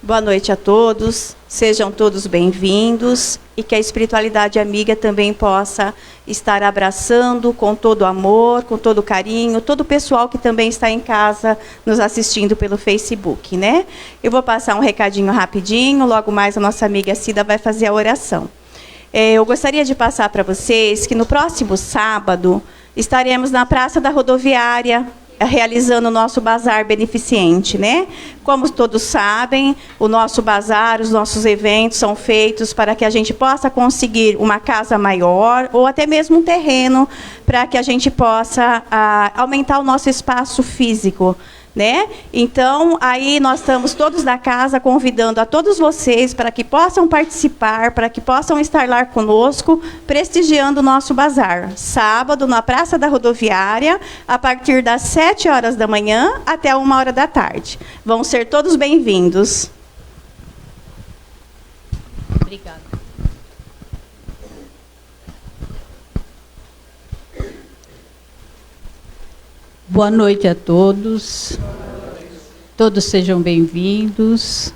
Boa noite a todos, sejam todos bem-vindos e que a espiritualidade amiga também possa estar abraçando com todo amor, com todo carinho, todo o pessoal que também está em casa nos assistindo pelo Facebook, né? Eu vou passar um recadinho rapidinho, logo mais a nossa amiga Cida vai fazer a oração. Eu gostaria de passar para vocês que no próximo sábado estaremos na Praça da Rodoviária, realizando o nosso bazar beneficente, né? Como todos sabem, o nosso bazar, os nossos eventos são feitos para que a gente possa conseguir uma casa maior ou até mesmo um terreno para que a gente possa aumentar o nosso espaço físico, né? Então, aí nós estamos todos da casa convidando a todos vocês para que possam participar, para que possam estar lá conosco, prestigiando o nosso bazar. Sábado, na Praça da Rodoviária, a partir das 7 horas da manhã até 1 hora da tarde. Vão ser todos bem-vindos. Obrigada. Boa noite a todos. Todos sejam bem-vindos.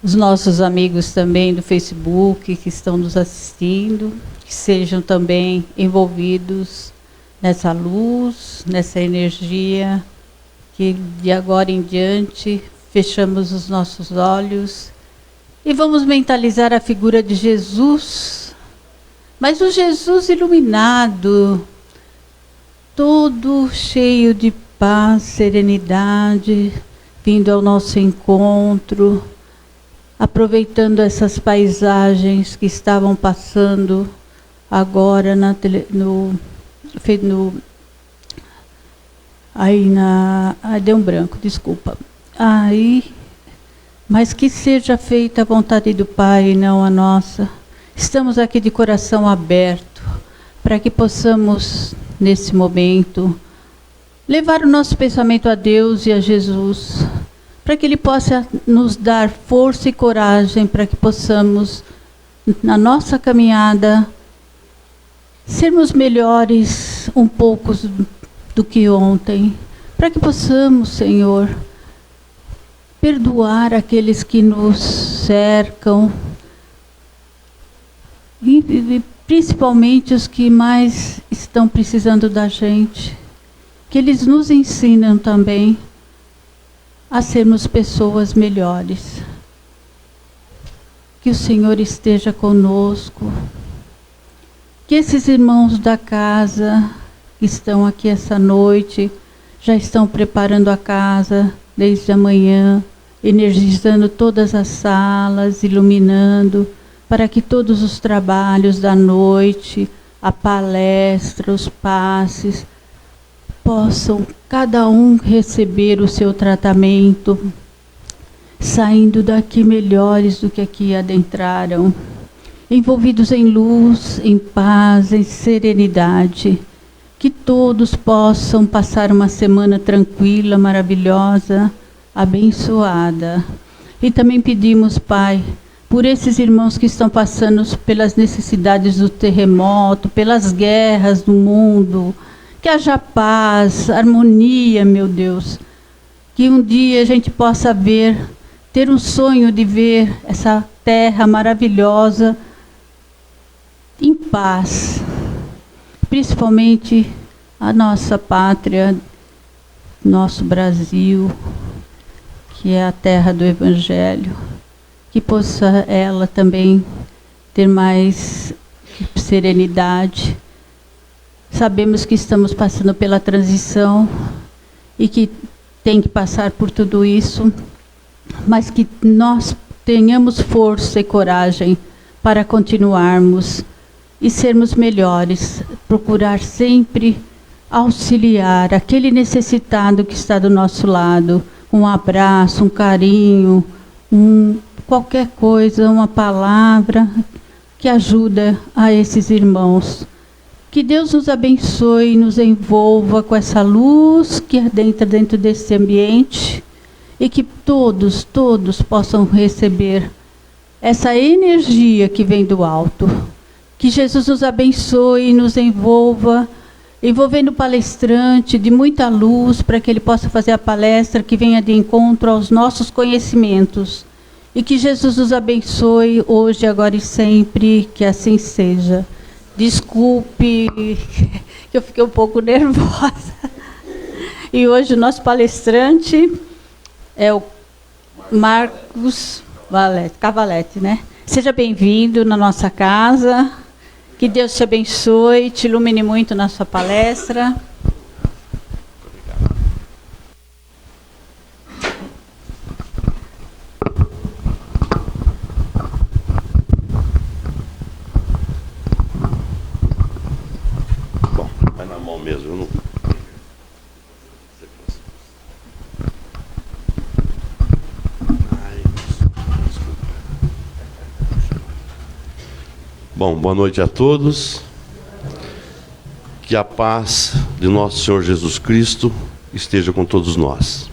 Os nossos amigos também do Facebook que estão nos assistindo, que sejam também envolvidos nessa luz, nessa energia, que de agora em diante fechamos os nossos olhos e vamos mentalizar a figura de Jesus, mas o Jesus iluminado, todo cheio de paz, serenidade, vindo ao nosso encontro, aproveitando essas paisagens que estavam passando agora deu um branco, desculpa. Mas que seja feita a vontade do Pai e não a nossa. Estamos aqui de coração aberto para que possamos, nesse momento, levar o nosso pensamento a Deus e a Jesus, para que Ele possa nos dar força e coragem para que possamos, na nossa caminhada, sermos melhores um pouco do que ontem, para que possamos, Senhor, perdoar aqueles que nos cercam, e principalmente os que mais estão precisando da gente, que eles nos ensinam também a sermos pessoas melhores. Que o Senhor esteja conosco, que esses irmãos da casa que estão aqui essa noite, já estão preparando a casa desde amanhã, energizando todas as salas, iluminando, para que todos os trabalhos da noite, a palestra, os passes, possam cada um receber o seu tratamento, saindo daqui melhores do que aqui adentraram, envolvidos em luz, em paz, em serenidade, que todos possam passar uma semana tranquila, maravilhosa, abençoada. E também pedimos, Pai, por esses irmãos que estão passando pelas necessidades do terremoto, pelas guerras do mundo, que haja paz, harmonia, meu Deus. Que um dia a gente possa ter um sonho de ver essa terra maravilhosa em paz. Principalmente a nossa pátria, nosso Brasil, que é a terra do Evangelho. Que possa ela também ter mais serenidade. Sabemos que estamos passando pela transição e que tem que passar por tudo isso, mas que nós tenhamos força e coragem para continuarmos e sermos melhores, procurar sempre auxiliar aquele necessitado que está do nosso lado, um abraço, um carinho, qualquer coisa, uma palavra que ajuda a esses irmãos. Que Deus nos abençoe e nos envolva com essa luz que adentra dentro desse ambiente e que todos possam receber essa energia que vem do alto. Que Jesus nos abençoe e nos envolva envolvendo o palestrante de muita luz, para que ele possa fazer a palestra que venha de encontro aos nossos conhecimentos. E que Jesus os abençoe hoje, agora e sempre, que assim seja. Desculpe, que eu fiquei um pouco nervosa. E hoje o nosso palestrante é o Marcos Cavalete, né? Seja bem-vindo na nossa casa. Que Deus te abençoe, te ilumine muito na sua palestra. Bom, vai na mão mesmo. Eu não... Bom, boa noite a todos. Que a paz de nosso Senhor Jesus Cristo esteja com todos nós.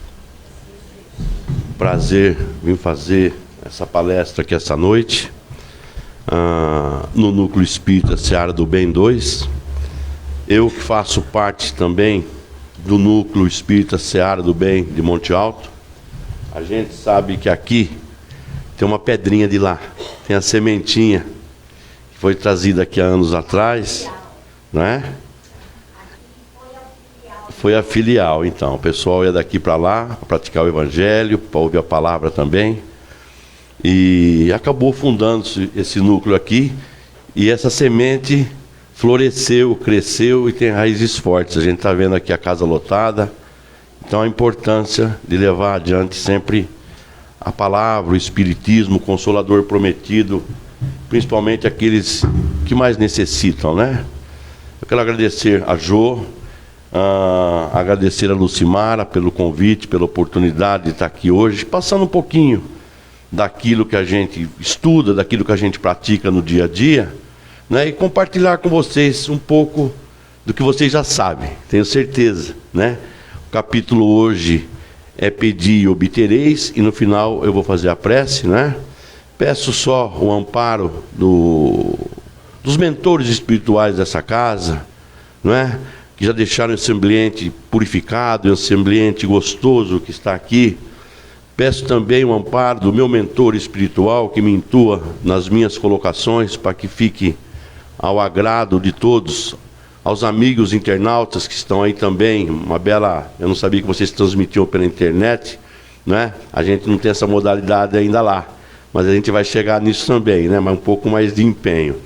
Prazer vir fazer essa palestra aqui essa noite, no Núcleo Espírita Seara do Bem 2. Eu que faço parte também do Núcleo Espírita Seara do Bem de Monte Alto. A gente sabe que aqui tem uma pedrinha de lá, tem a sementinha, foi trazida aqui há anos atrás, né? Foi a filial, então. O pessoal ia daqui para lá, para praticar o Evangelho, para ouvir a palavra também. E acabou fundando-se esse núcleo aqui. E essa semente floresceu, cresceu e tem raízes fortes. A gente está vendo aqui a casa lotada. Então a importância de levar adiante sempre a palavra, o Espiritismo, o Consolador prometido, principalmente aqueles que mais necessitam, né? Eu quero agradecer a Jô, agradecer a Lucimara pelo convite, pela oportunidade de estar aqui hoje, passando um pouquinho daquilo que a gente estuda, daquilo que a gente pratica no dia a dia, né? E compartilhar com vocês um pouco do que vocês já sabem, tenho certeza, né? O capítulo hoje é pedir e obtereis, e no final eu vou fazer a prece, né? Peço só o amparo dos mentores espirituais dessa casa, não é? Que já deixaram esse ambiente purificado, esse ambiente gostoso que está aqui. Peço também o amparo do meu mentor espiritual, que me intua nas minhas colocações, para que fique ao agrado de todos, aos amigos internautas que estão aí também. Uma bela... Eu não sabia que vocês transmitiam pela internet, não é? A gente não tem essa modalidade ainda lá, mas a gente vai chegar nisso também, né? Mas um pouco mais de empenho.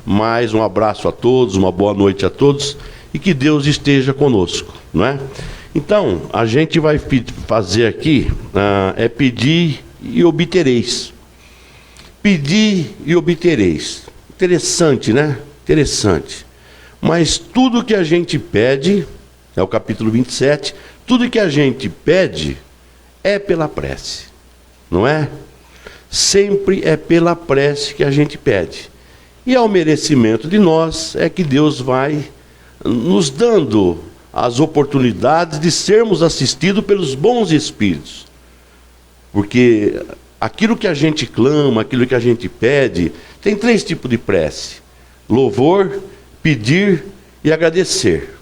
Mais um abraço a todos, uma boa noite a todos, e que Deus esteja conosco, não é? Então, a gente vai fazer aqui, é pedir e obtereis. Pedir e obtereis. Interessante, né? Interessante. Mas tudo que a gente pede, é o capítulo 27, tudo que a gente pede é pela prece, não é? Sempre é pela prece que a gente pede. E ao merecimento de nós é que Deus vai nos dando as oportunidades de sermos assistidos pelos bons espíritos. Porque aquilo que a gente clama, aquilo que a gente pede, tem 3 tipos de prece: louvor, pedir e agradecer.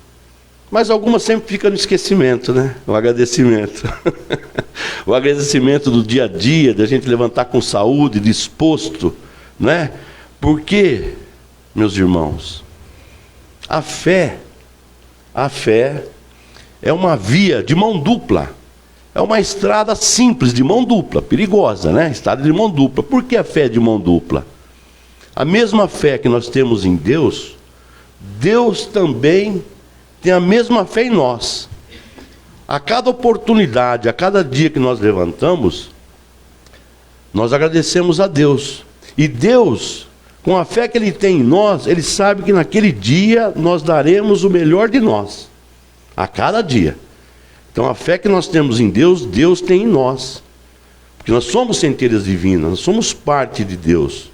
Mas algumas sempre ficam no esquecimento, né? O agradecimento. O agradecimento do dia a dia, da gente levantar com saúde, disposto, né? Porque, meus irmãos, a fé é uma via de mão dupla. É uma estrada simples de mão dupla, perigosa, né? Estrada de mão dupla. Por que a fé é de mão dupla? A mesma fé que nós temos em Deus, Deus também tem a mesma fé em nós. A cada oportunidade, a cada dia que nós levantamos, nós agradecemos a Deus. E Deus, com a fé que Ele tem em nós, Ele sabe que naquele dia nós daremos o melhor de nós. A cada dia. Então a fé que nós temos em Deus, Deus tem em nós. Porque nós somos centelhas divinas, nós somos parte de Deus.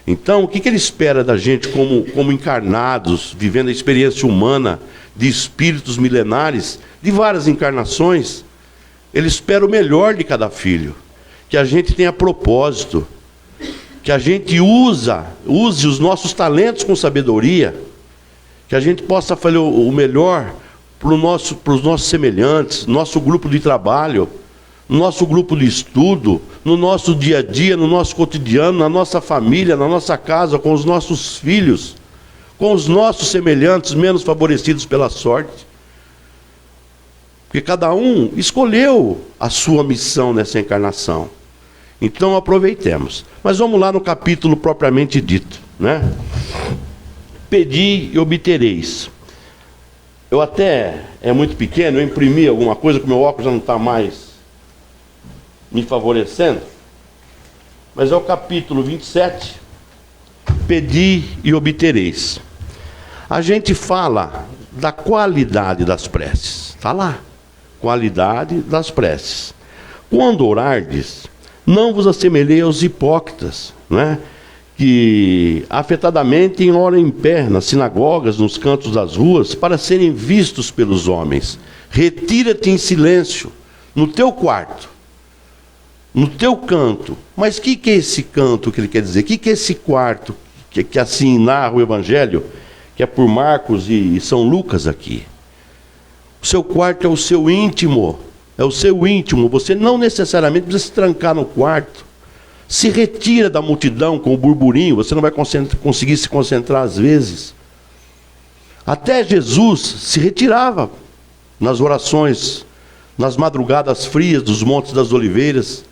Então o que Ele espera da gente como encarnados, vivendo a experiência humana de espíritos milenares, de várias encarnações? Ele espera o melhor de cada filho. Que a gente tenha propósito. Que a gente use os nossos talentos com sabedoria. que a gente possa fazer o melhor para os nossos semelhantes, nosso grupo de trabalho, nosso grupo de estudo, no nosso dia a dia, no nosso cotidiano, na nossa família, na nossa casa, com os nossos filhos, com os nossos semelhantes menos favorecidos pela sorte. Porque cada um escolheu a sua missão nessa encarnação. Então aproveitemos. Mas vamos lá no capítulo propriamente dito, né? Pedi e obtereis. Eu até, é muito pequeno, eu imprimi alguma coisa, que meu óculos já não está mais me favorecendo. Mas é o capítulo 27, pedi e obtereis. A gente fala da qualidade das preces. Está lá. Qualidade das preces. Quando orardes, não vos assemelhei aos hipócritas, né? Que afetadamente oram em pé nas sinagogas, nos cantos das ruas, para serem vistos pelos homens. Retira-te em silêncio, no teu quarto, no teu canto. Mas o que é esse canto que ele quer dizer? O que é esse quarto que assim narra o Evangelho, que é por Marcos e São Lucas aqui? O seu quarto é o seu íntimo, é o seu íntimo. Você não necessariamente precisa se trancar no quarto. Se retira da multidão com o burburinho, você não vai conseguir se concentrar às vezes. Até Jesus se retirava nas orações, nas madrugadas frias dos Montes das Oliveiras.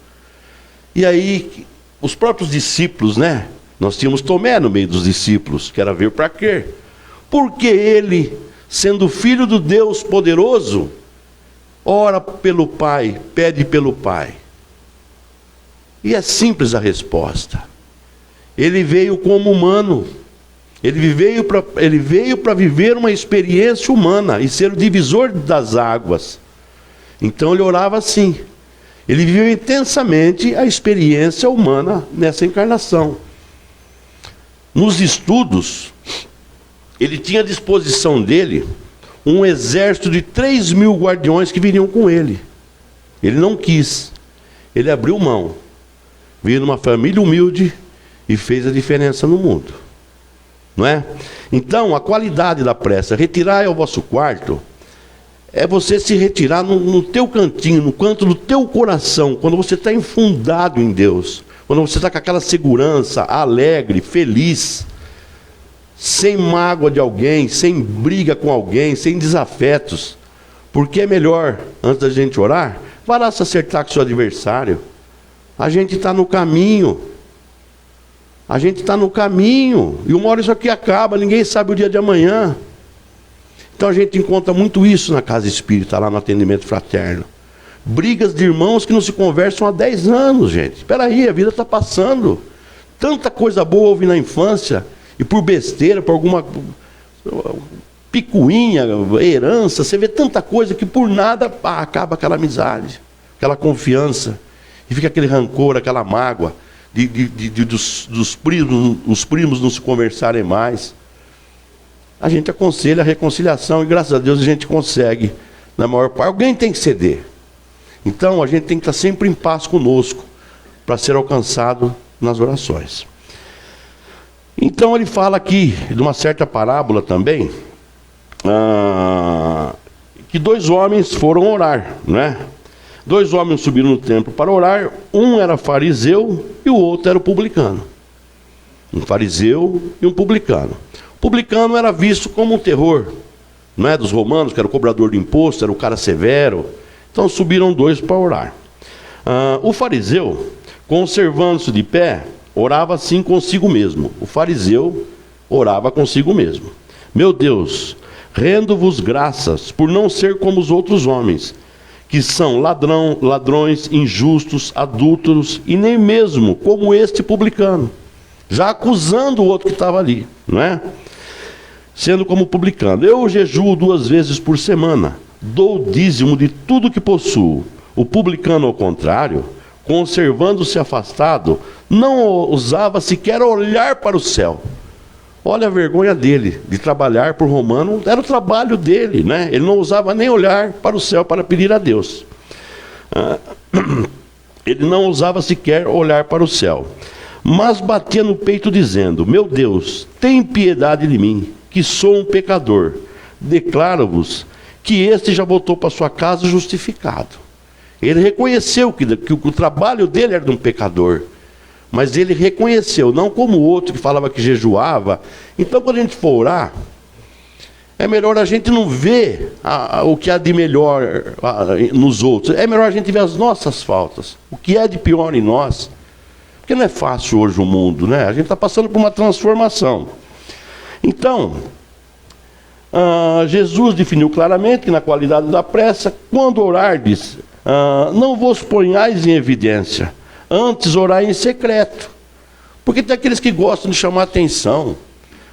E aí, os próprios discípulos, né? Nós tínhamos Tomé no meio dos discípulos, que era ver para quê? Porque ele, sendo filho do Deus poderoso, ora pelo Pai, pede pelo Pai. E é simples a resposta. Ele veio como humano. Ele veio para viver uma experiência humana e ser o divisor das águas. Então ele orava assim. Ele viveu intensamente a experiência humana nessa encarnação. Nos estudos, ele tinha à disposição dele um exército de 3.000 guardiões que viriam com ele. Ele não quis. Ele abriu mão. Veio numa família humilde e fez a diferença no mundo. Não é? Então, a qualidade da prece, retirar ao vosso quarto, é você se retirar no teu cantinho, no canto do teu coração, quando você está enfundado em Deus, quando você está com aquela segurança, alegre, feliz, sem mágoa de alguém, sem briga com alguém, sem desafetos. Porque é melhor, antes da gente orar, vá lá se acertar com o seu adversário. A gente está no caminho. A gente está no caminho. E uma hora isso aqui acaba, ninguém sabe o dia de amanhã. Então a gente encontra muito isso na casa espírita, lá no atendimento fraterno. Brigas de irmãos que não se conversam há 10 anos, gente. Espera aí, a vida está passando. Tanta coisa boa houve na infância, e por besteira, por alguma picuinha, herança, você vê tanta coisa que por nada acaba aquela amizade, aquela confiança. E fica aquele rancor, aquela mágoa dos primos, os primos não se conversarem mais. A gente aconselha a reconciliação e graças a Deus a gente consegue, na maior parte. Alguém tem que ceder. Então a gente tem que estar sempre em paz conosco para ser alcançado nas orações. Então ele fala aqui de uma certa parábola também, que 2 homens foram orar, né? 2 homens subiram no templo para orar, um era fariseu e o outro era publicano. Um fariseu e um publicano. O publicano era visto como um terror, não é, dos romanos, que era o cobrador de imposto, era o cara severo. Então subiram 2 para orar. O fariseu, conservando-se de pé, orava assim consigo mesmo. O fariseu orava consigo mesmo. Meu Deus, rendo-vos graças por não ser como os outros homens, que são ladrões, injustos, adúlteros, e nem mesmo como este publicano. Já acusando o outro que estava ali, não é? Sendo como publicano. Eu jejuo 2 vezes por semana, dou dízimo de tudo que possuo. O publicano, ao contrário, conservando-se afastado, não ousava sequer olhar para o céu. Olha a vergonha dele, de trabalhar por romano, era o trabalho dele, né? Ele não ousava nem olhar para o céu para pedir a Deus. Ele não ousava sequer olhar para o céu. Mas batia no peito dizendo, meu Deus, tem piedade de mim, que sou um pecador, declaro-vos que este já voltou para sua casa justificado. Ele reconheceu que o trabalho dele era de um pecador, mas ele reconheceu, não como o outro que falava que jejuava. Então, quando a gente for orar, é melhor a gente não ver o que há de melhor nos outros. É melhor a gente ver as nossas faltas, o que é de pior em nós. Porque não é fácil hoje o mundo, né? A gente está passando por uma transformação. Então, Jesus definiu claramente que na qualidade da prece, quando orardes, não vos ponhais em evidência, antes orai em secreto. Porque tem aqueles que gostam de chamar atenção.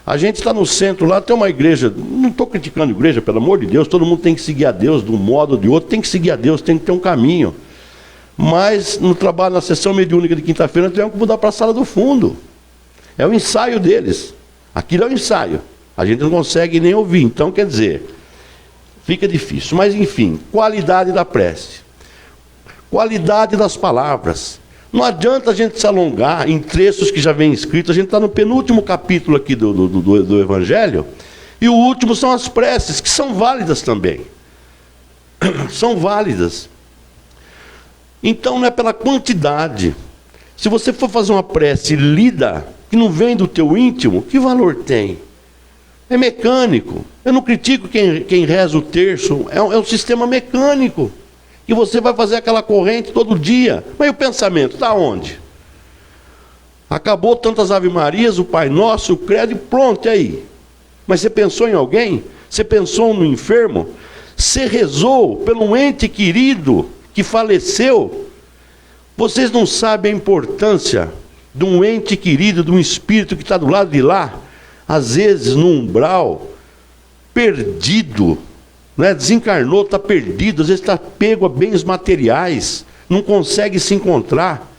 A gente está no centro lá, tem uma igreja, não estou criticando a igreja, pelo amor de Deus, todo mundo tem que seguir a Deus de um modo ou de outro, tem que seguir a Deus, tem que ter um caminho. Mas no trabalho, na sessão mediúnica de quinta-feira, tivemos que mudar para a sala do fundo. É o ensaio deles. Aquilo é o ensaio. A gente não consegue nem ouvir. Então, quer dizer, fica difícil. Mas, enfim, qualidade da prece. Qualidade das palavras. Não adianta a gente se alongar em trechos que já vem escritos. A gente está no penúltimo capítulo aqui do Evangelho. E o último são as preces, que são válidas também. São válidas. Então não é pela quantidade. Se você for fazer uma prece lida, que não vem do teu íntimo, que valor tem? É mecânico. Eu não critico quem reza o terço. É um sistema mecânico. E você vai fazer aquela corrente todo dia. Mas e o pensamento? Está onde? Acabou tantas Ave Marias, o Pai Nosso, o Credo, e pronto, e aí? Mas você pensou em alguém? Você pensou no enfermo? Você rezou pelo ente querido que faleceu? Vocês não sabem a importância de um ente querido, de um espírito que está do lado de lá, às vezes no umbral, perdido, né? Desencarnou, está perdido, às vezes está pego a bens materiais, não consegue se encontrar.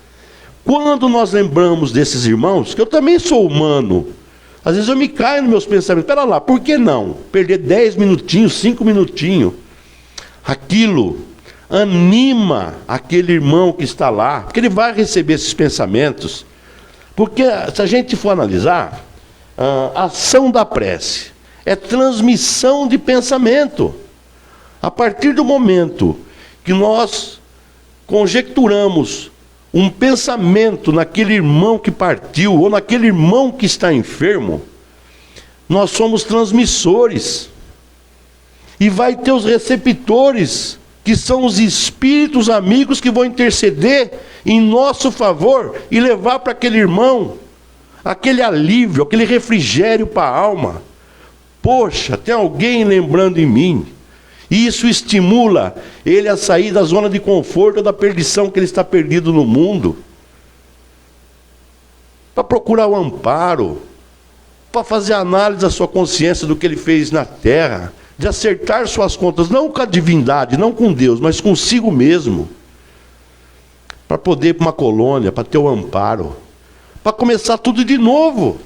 Quando nós lembramos desses irmãos, que eu também sou humano, às vezes eu me caio nos meus pensamentos, espera lá, por que não? Perder 10 minutinhos, 5 minutinhos, aquilo anima aquele irmão que está lá, porque ele vai receber esses pensamentos. Porque se a gente for analisar, a ação da prece é transmissão de pensamento. A partir do momento que nós conjecturamos um pensamento naquele irmão que partiu, ou naquele irmão que está enfermo, nós somos transmissores. E vai ter os receptores, que são os espíritos amigos que vão interceder em nosso favor e levar para aquele irmão aquele alívio, aquele refrigério para a alma. Poxa, tem alguém lembrando em mim. E isso estimula ele a sair da zona de conforto, da perdição que ele está perdido no mundo, para procurar o amparo, para fazer análise da sua consciência do que ele fez na terra, de acertar suas contas, não com a divindade, não com Deus, mas consigo mesmo, para poder ir para uma colônia, para ter o amparo, para começar tudo de novo.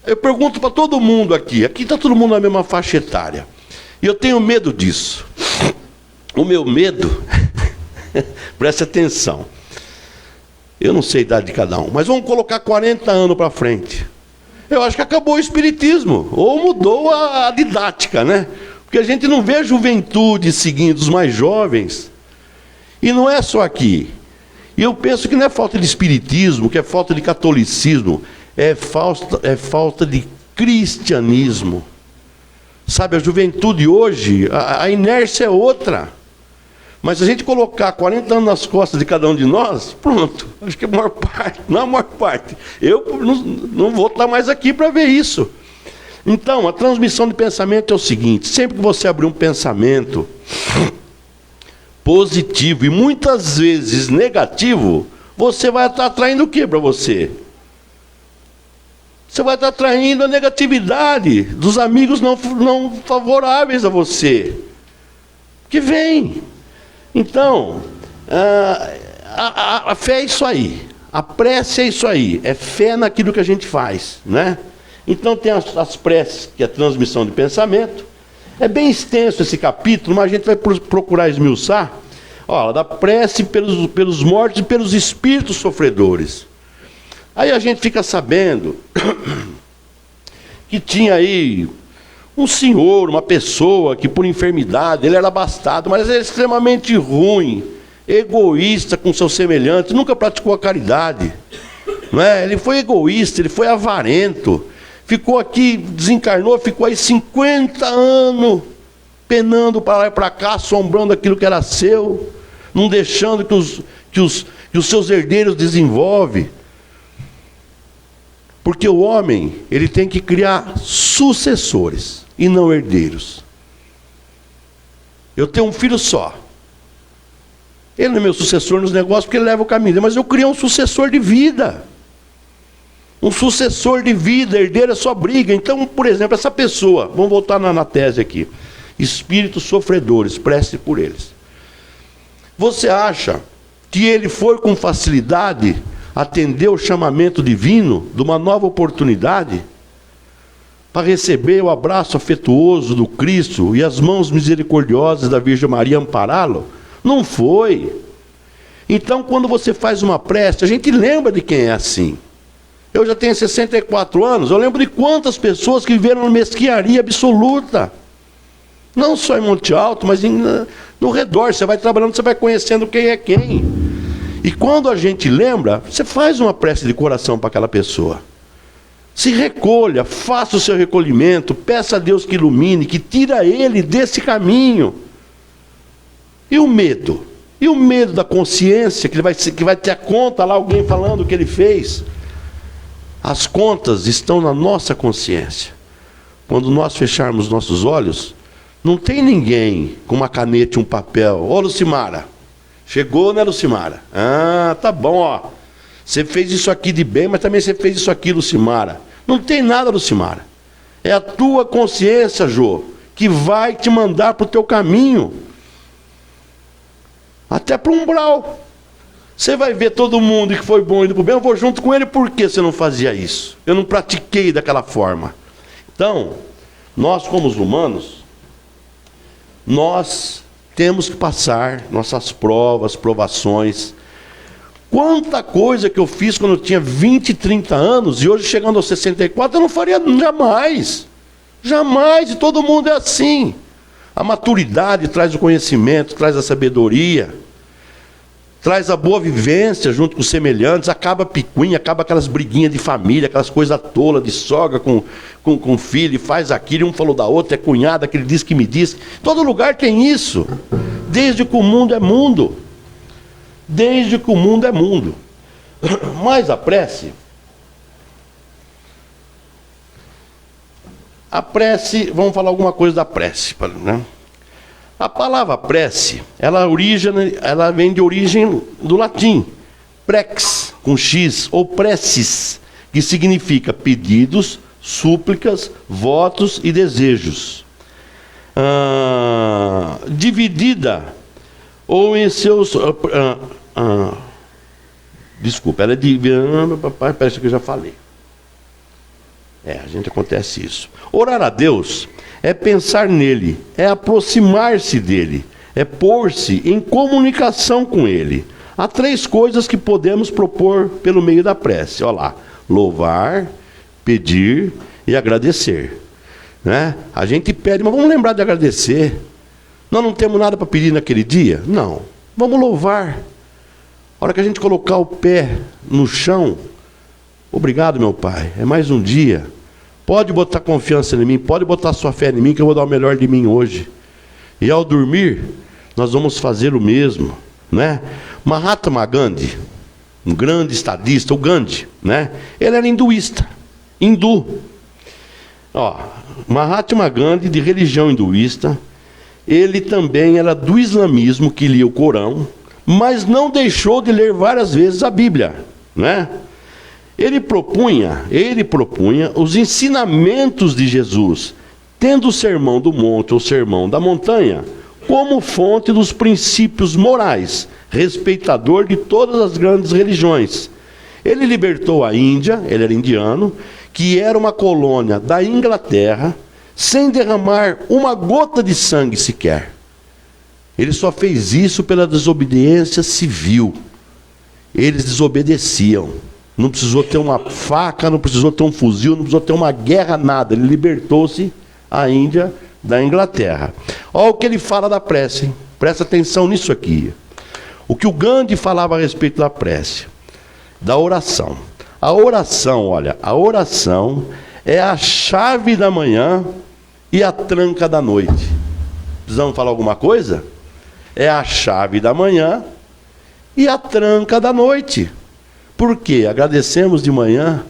Eu pergunto para todo mundo aqui está todo mundo na mesma faixa etária, e eu tenho medo disso. O meu medo, preste atenção, eu não sei a idade de cada um, mas vamos colocar 40 anos para frente. Eu acho que acabou o espiritismo, ou mudou a didática, né? Porque a gente não vê a juventude seguindo os mais jovens. E não é só aqui. E eu penso que não é falta de espiritismo, que é falta de catolicismo, é falta de cristianismo. Sabe, a juventude hoje, a inércia é outra. Mas se a gente colocar 40 anos nas costas de cada um de nós, pronto, acho que a maior parte, não a maior parte, eu não vou estar mais aqui para ver isso. Então, a transmissão de pensamento é o seguinte: sempre que você abrir um pensamento positivo e muitas vezes negativo, você vai estar atraindo o que para você? Você vai estar atraindo a negatividade dos amigos não favoráveis a você, que vem. Então, a fé é isso aí, a prece é isso aí, é fé naquilo que a gente faz, né? Então tem as preces, que é a transmissão de pensamento. É bem extenso esse capítulo, mas a gente vai procurar esmiuçar. Da prece pelos mortos e pelos espíritos sofredores. Aí a gente fica sabendo que tinha aí um senhor, uma pessoa que por enfermidade, ele era abastado, mas ele era extremamente ruim, egoísta com seus semelhantes, nunca praticou a caridade. Não é? Ele foi egoísta, ele foi avarento, ficou aqui, desencarnou, ficou aí 50 anos penando para lá e para cá, assombrando aquilo que era seu, não deixando que os seus herdeiros desenvolvem. Porque o homem, ele tem que criar sucessores e não herdeiros. Eu tenho um filho só. Ele não é meu sucessor nos negócios porque ele leva o caminho, mas eu criei um sucessor de vida. Um sucessor de vida, herdeiro é só briga. Então, por exemplo, essa pessoa, vamos voltar na tese aqui. Espíritos sofredores, prece por eles. Você acha que ele foi com facilidade atender o chamamento divino de uma nova oportunidade para receber o abraço afetuoso do Cristo e as mãos misericordiosas da Virgem Maria ampará-lo? Não foi. Então, quando você faz uma prece, a gente lembra de quem é assim. Eu já tenho 64 anos, eu lembro de quantas pessoas que viveram na mesquinharia absoluta. Não só em Monte Alto, mas no redor. Você vai trabalhando, você vai conhecendo quem é quem. E quando a gente lembra, você faz uma prece de coração para aquela pessoa. Se recolha, faça o seu recolhimento, peça a Deus que ilumine, que tira ele desse caminho. E o medo? E o medo da consciência, que vai ter a conta lá, alguém falando o que ele fez? As contas estão na nossa consciência. Quando nós fecharmos nossos olhos, não tem ninguém com uma caneta e um papel. Ô, Lucimara, chegou, né, Lucimara? Ah, tá bom, ó. Você fez isso aqui de bem, mas também você fez isso aqui, Lucimara. Não tem nada, Lucimara. É a tua consciência, Jô, que vai te mandar para o teu caminho. Até para o umbral. Você vai ver todo mundo que foi bom indo para o bem, eu vou junto com ele, por que você não fazia isso? Eu não pratiquei daquela forma. Então, nós como os humanos, nós temos que passar nossas provas, provações. Quanta coisa que eu fiz quando eu tinha 20, 30 anos, e hoje chegando aos 64, eu não faria jamais. Jamais, e todo mundo é assim. A maturidade traz o conhecimento, traz a sabedoria, traz a boa vivência junto com os semelhantes, acaba a picuinha, acaba aquelas briguinhas de família, aquelas coisas tolas de sogra com filho, faz aquilo, um falou da outra, é cunhada, aquele diz que me diz. Todo lugar tem isso, desde que o mundo é mundo. Desde que o mundo é mundo. Mas a prece, vamos falar alguma coisa da prece, né? A palavra prece, ela vem de origem do latim, prex, com x, ou preces, que significa pedidos, súplicas, votos e desejos. Dividida, ou em seus... desculpa, ela é de... Parece que eu já falei. A gente acontece isso. Orar a Deus é pensar nele, é aproximar-se dele, é pôr-se em comunicação com ele. Há 3 coisas que podemos propor pelo meio da prece. Olha lá, louvar, pedir e agradecer. Né? A gente pede, mas vamos lembrar de agradecer. Nós não temos nada para pedir naquele dia? Não. Vamos louvar. A hora que a gente colocar o pé no chão, obrigado, meu Pai, é mais um dia. Pode botar confiança em mim, pode botar sua fé em mim, que eu vou dar o melhor de mim hoje. E ao dormir, nós vamos fazer o mesmo, né? Mahatma Gandhi, um grande estadista, o Gandhi, né? Ele era hinduísta, hindu. Mahatma Gandhi, de religião hinduísta, ele também era do islamismo, que lia o Corão, mas não deixou de ler várias vezes a Bíblia, né? Ele propunha os ensinamentos de Jesus, tendo o sermão do monte ou sermão da montanha como fonte dos princípios morais, respeitador de todas as grandes religiões. Ele libertou a Índia, ele era indiano, que era uma colônia da Inglaterra, sem derramar uma gota de sangue sequer. Ele só fez isso pela desobediência civil. Eles desobedeciam. Não precisou ter uma faca, não precisou ter um fuzil, não precisou ter uma guerra, nada. Ele libertou-se a Índia da Inglaterra. Olha o que ele fala da prece, hein? Presta atenção nisso aqui. O que o Gandhi falava a respeito da prece, da oração. A oração, olha, a oração é a chave da manhã e a tranca da noite. Precisamos falar alguma coisa? É a chave da manhã e a tranca da noite. Por quê? Agradecemos de manhã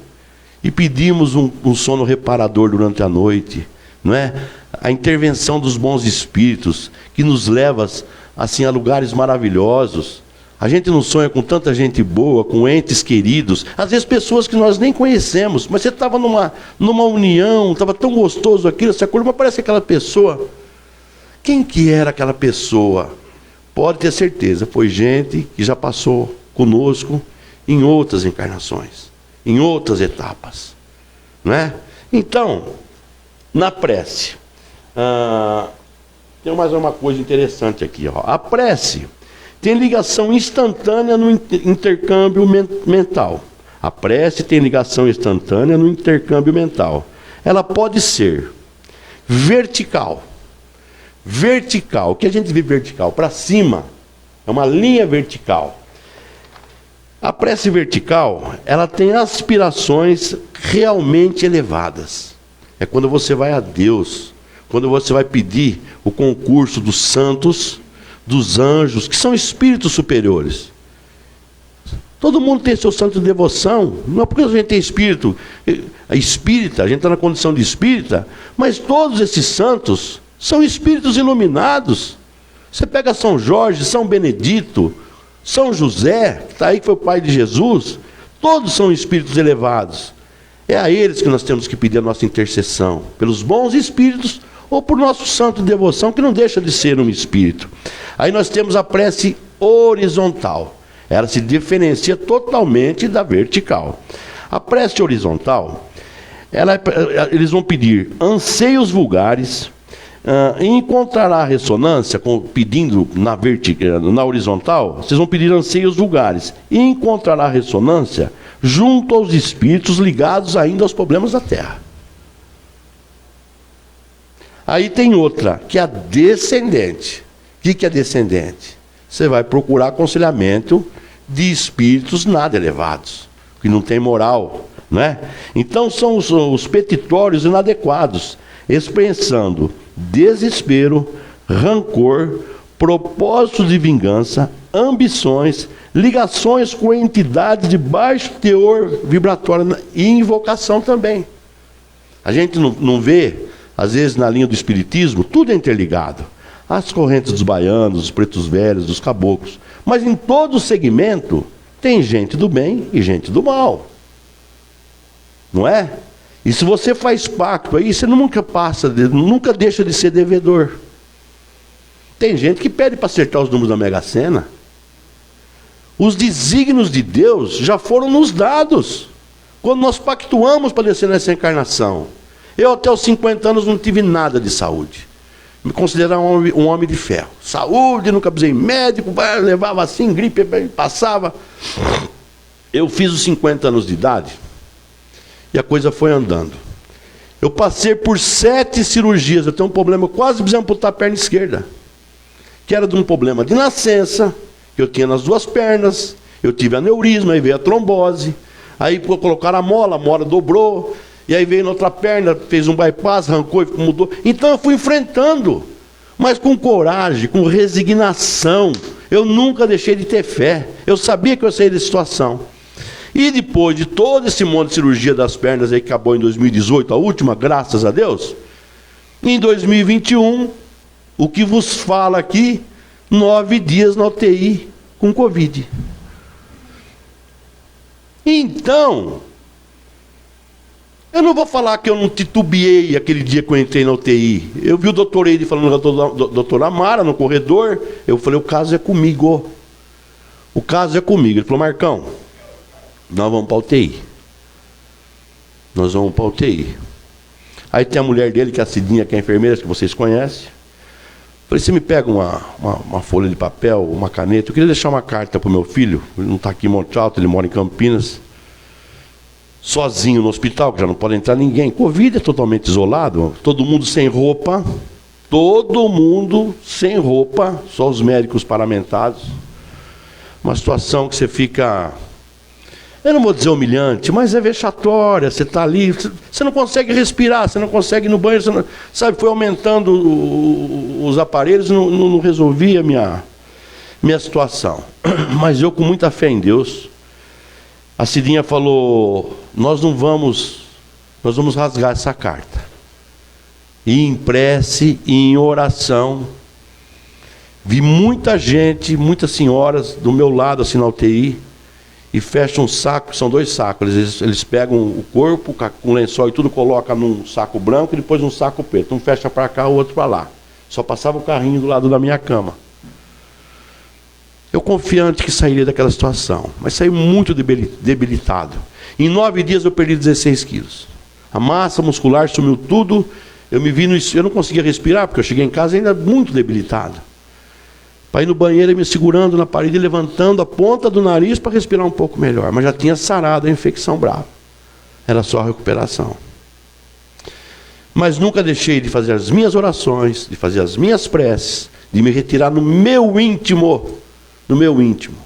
e pedimos um sono reparador durante a noite, não é? A intervenção dos bons espíritos que nos leva assim a lugares maravilhosos. A gente não sonha com tanta gente boa, com entes queridos, às vezes pessoas que nós nem conhecemos, mas você estava numa união, estava tão gostoso aquilo, você acordou, mas parece aquela pessoa. Quem que era aquela pessoa? Pode ter certeza, foi gente que já passou conosco em outras encarnações, em outras etapas, não é? Então, na prece, tem mais uma coisa interessante aqui, ó. A prece tem ligação instantânea no intercâmbio mental. A prece tem ligação instantânea no intercâmbio mental. Ela pode ser vertical. Vertical. O que a gente vê vertical? Para cima. É uma linha vertical. A prece vertical, ela tem aspirações realmente elevadas. É quando você vai a Deus, quando você vai pedir o concurso dos santos, dos anjos, que são espíritos superiores. Todo mundo tem seu santo de devoção. Não é porque a gente tem espírito espírita, a gente está na condição de espírita, mas todos esses santos são espíritos iluminados. Você pega São Jorge, São Benedito, São José, que está aí, que foi o pai de Jesus, todos são espíritos elevados. É a eles que nós temos que pedir a nossa intercessão, pelos bons espíritos ou por nosso santo de devoção, que não deixa de ser um espírito. Aí nós temos a prece horizontal. Ela se diferencia totalmente da vertical. A prece horizontal, eles vão pedir anseios vulgares, e encontrará ressonância, pedindo na horizontal, vocês vão pedir anseios vulgares, e encontrará ressonância junto aos espíritos ligados ainda aos problemas da Terra. Aí tem outra, que é a descendente. O que é descendente? Você vai procurar aconselhamento de espíritos nada elevados, que não tem moral, não é? Então são os petitórios inadequados, expressando desespero, rancor, propósitos de vingança, ambições, ligações com entidades de baixo teor vibratório e invocação também. A gente não vê, às vezes na linha do espiritismo, tudo é interligado. As correntes dos baianos, dos pretos velhos, dos caboclos. Mas em todo segmento tem gente do bem e gente do mal. Não é? E se você faz pacto aí, você nunca deixa de ser devedor. Tem gente que pede para acertar os números da Mega Sena. Os desígnios de Deus já foram nos dados. Quando nós pactuamos para descer nessa encarnação. Eu até os 50 anos não tive nada de saúde. Me considerava um homem de ferro. Saúde, nunca precisei médico, levava assim, gripe, passava. Eu fiz os 50 anos de idade e a coisa foi andando. Eu passei por 7 cirurgias. Eu tenho um problema, eu quase precisei amputar a perna esquerda. Que era de um problema de nascença, que eu tinha nas 2 pernas. Eu tive aneurisma, aí veio a trombose. Aí colocaram a mola dobrou. E aí veio na outra perna, fez um bypass, arrancou e mudou. Então eu fui enfrentando, mas com coragem, com resignação. Eu nunca deixei de ter fé. Eu sabia que eu saía dessa situação. E depois de todo esse monte de cirurgia das pernas aí que acabou em 2018, a última, graças a Deus, em 2021, o que vos fala aqui, 9 dias na UTI com Covid. Então, eu não vou falar que eu não titubeei aquele dia que eu entrei na UTI. Eu vi o doutor Eide falando com a doutora Amara no corredor. Eu falei, o caso é comigo. O caso é comigo. Ele falou, Marcão, nós vamos para a UTI. Nós vamos para a UTI. Aí tem a mulher dele, que é a Cidinha, que é a enfermeira, que vocês conhecem. Falei, você me pega uma folha de papel, uma caneta. Eu queria deixar uma carta para o meu filho. Ele não está aqui em Monte Alto, ele mora em Campinas. sozinho no hospital, que já não pode entrar ninguém. Covid é totalmente isolado, todo mundo sem roupa, só os médicos paramentados. Uma situação que você fica, eu não vou dizer humilhante, mas é vexatória. Você está ali, você não consegue respirar, você não consegue ir no banheiro, você não, sabe, foi aumentando os aparelhos, não resolvia a minha situação. Mas eu, com muita fé em Deus, a Cidinha falou, nós vamos rasgar essa carta. E em prece e em oração, vi muita gente, muitas senhoras do meu lado, assim, na UTI, e fecham um saco, são 2 sacos, eles pegam o corpo com lençol e tudo, colocam num saco branco e depois num saco preto. Um fecha para cá, o outro para lá. Só passava o carrinho do lado da minha cama. Eu confiante que sairia daquela situação, mas saí muito debilitado. Em 9 dias eu perdi 16 quilos. A massa muscular sumiu tudo, eu me vi eu não conseguia respirar, porque eu cheguei em casa ainda muito debilitado. Para ir no banheiro, me segurando na parede e levantando a ponta do nariz para respirar um pouco melhor. Mas já tinha sarado a infecção brava. Era só recuperação. Mas nunca deixei de fazer as minhas orações, de fazer as minhas preces, de me retirar no meu íntimo. No meu íntimo.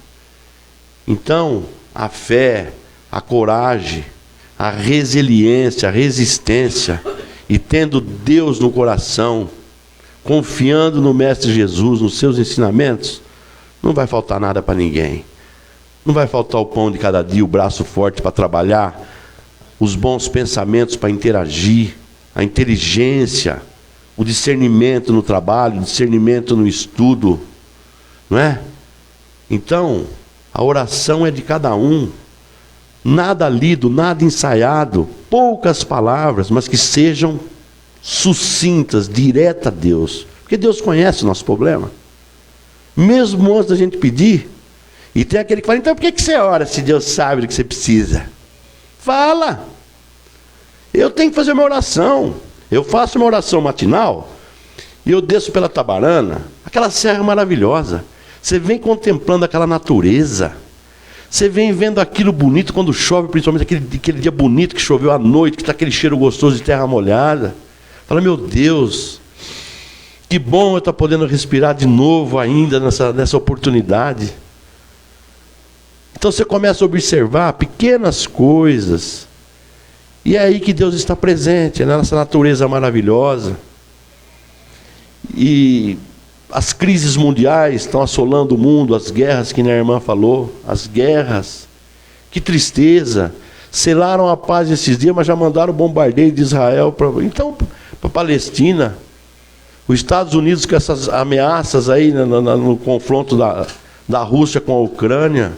Então, a fé, a coragem, a resiliência, a resistência, e tendo Deus no coração, confiando no Mestre Jesus, nos seus ensinamentos, não vai faltar nada para ninguém. Não vai faltar o pão de cada dia, o braço forte para trabalhar, os bons pensamentos para interagir, a inteligência, o discernimento no trabalho, o discernimento no estudo, não é? Então, a oração é de cada um. Nada lido, nada ensaiado, poucas palavras, mas que sejam sucintas, diretas a Deus. Porque Deus conhece o nosso problema. Mesmo antes da gente pedir. E tem aquele que fala, então por que você ora se Deus sabe do que você precisa? Fala! Eu tenho que fazer uma oração. Eu faço uma oração matinal e eu desço pela Tabarana, aquela serra maravilhosa. Você vem contemplando aquela natureza. Você vem vendo aquilo bonito quando chove, principalmente aquele dia bonito que choveu à noite, que está aquele cheiro gostoso de terra molhada. Fala, meu Deus, que bom eu estar podendo respirar de novo ainda nessa oportunidade. Então você começa a observar pequenas coisas. E é aí que Deus está presente, é nessa natureza maravilhosa. E as crises mundiais estão assolando o mundo, as guerras que minha irmã falou, as guerras, que tristeza, selaram a paz esses dias, mas já mandaram o bombardeio de Israel para a Palestina, os Estados Unidos com essas ameaças aí no confronto da Rússia com a Ucrânia,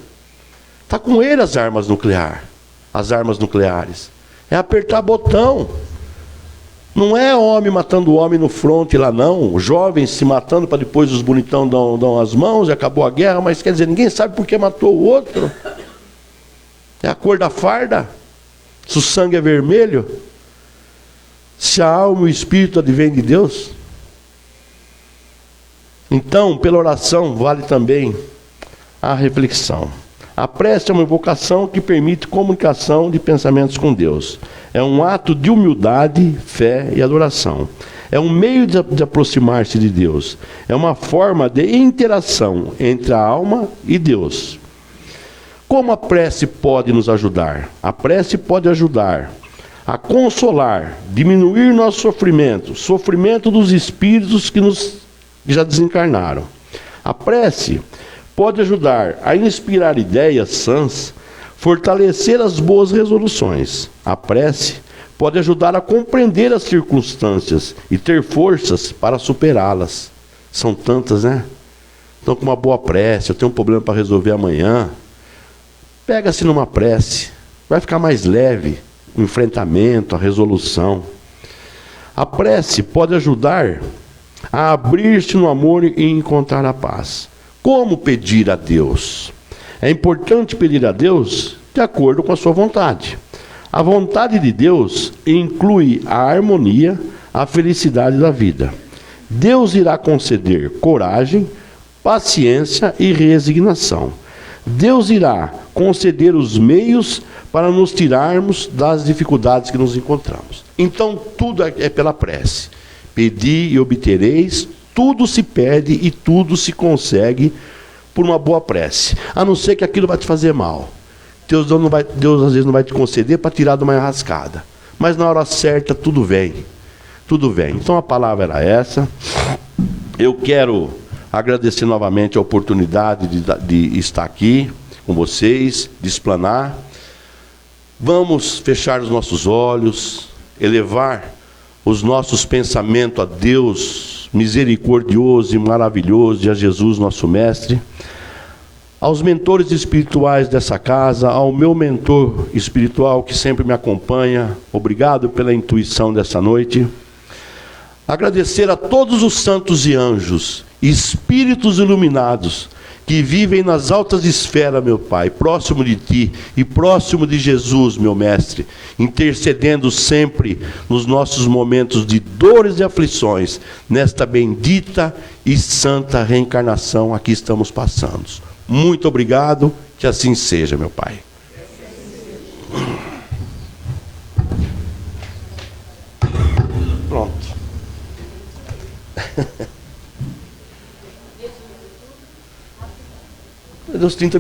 está com ele as armas nucleares, é apertar botão. Não é homem matando homem no fronte lá não, jovens se matando para depois os bonitão dão as mãos e acabou a guerra, mas quer dizer, ninguém sabe por que matou o outro. É a cor da farda, se o sangue é vermelho, se a alma e o espírito advém de Deus. Então, pela oração vale também a reflexão. A prece é uma invocação que permite comunicação de pensamentos com Deus. É um ato de humildade, fé e adoração. É um meio de aproximar-se de Deus. É uma forma de interação entre a alma e Deus. Como a prece pode nos ajudar? A prece pode ajudar a consolar, diminuir nosso sofrimento dos espíritos que já desencarnaram. A prece pode ajudar a inspirar ideias sãs, fortalecer as boas resoluções. A prece pode ajudar a compreender as circunstâncias e ter forças para superá-las. São tantas, né? Então, com uma boa prece, eu tenho um problema para resolver amanhã, pega-se numa prece, vai ficar mais leve o enfrentamento, a resolução. A prece pode ajudar a abrir-se no amor e encontrar a paz. Como pedir a Deus? É importante pedir a Deus de acordo com a sua vontade. A vontade de Deus inclui a harmonia, a felicidade da vida. Deus irá conceder coragem, paciência e resignação. Deus irá conceder os meios para nos tirarmos das dificuldades que nos encontramos. Então, tudo é pela prece. Pedi e obtereis, tudo se pede e tudo se consegue por uma boa prece. A não ser que aquilo vai te fazer mal. Deus às vezes não vai te conceder para tirar de uma enrascada. Mas na hora certa tudo vem. Tudo vem. Então a palavra era essa. Eu quero agradecer novamente a oportunidade de estar aqui com vocês, de explanar. Vamos fechar os nossos olhos, elevar os nossos pensamentos a Deus misericordioso e maravilhoso, e a Jesus, nosso Mestre. Aos mentores espirituais dessa casa, ao meu mentor espiritual que sempre me acompanha, obrigado pela intuição dessa noite. Agradecer a todos os santos e anjos, espíritos iluminados, que vivem nas altas esferas, meu Pai, próximo de Ti e próximo de Jesus, meu Mestre, intercedendo sempre nos nossos momentos de dores e aflições, nesta bendita e santa reencarnação a que estamos passando. Muito obrigado, que assim seja, meu Pai. Pronto. Deus 30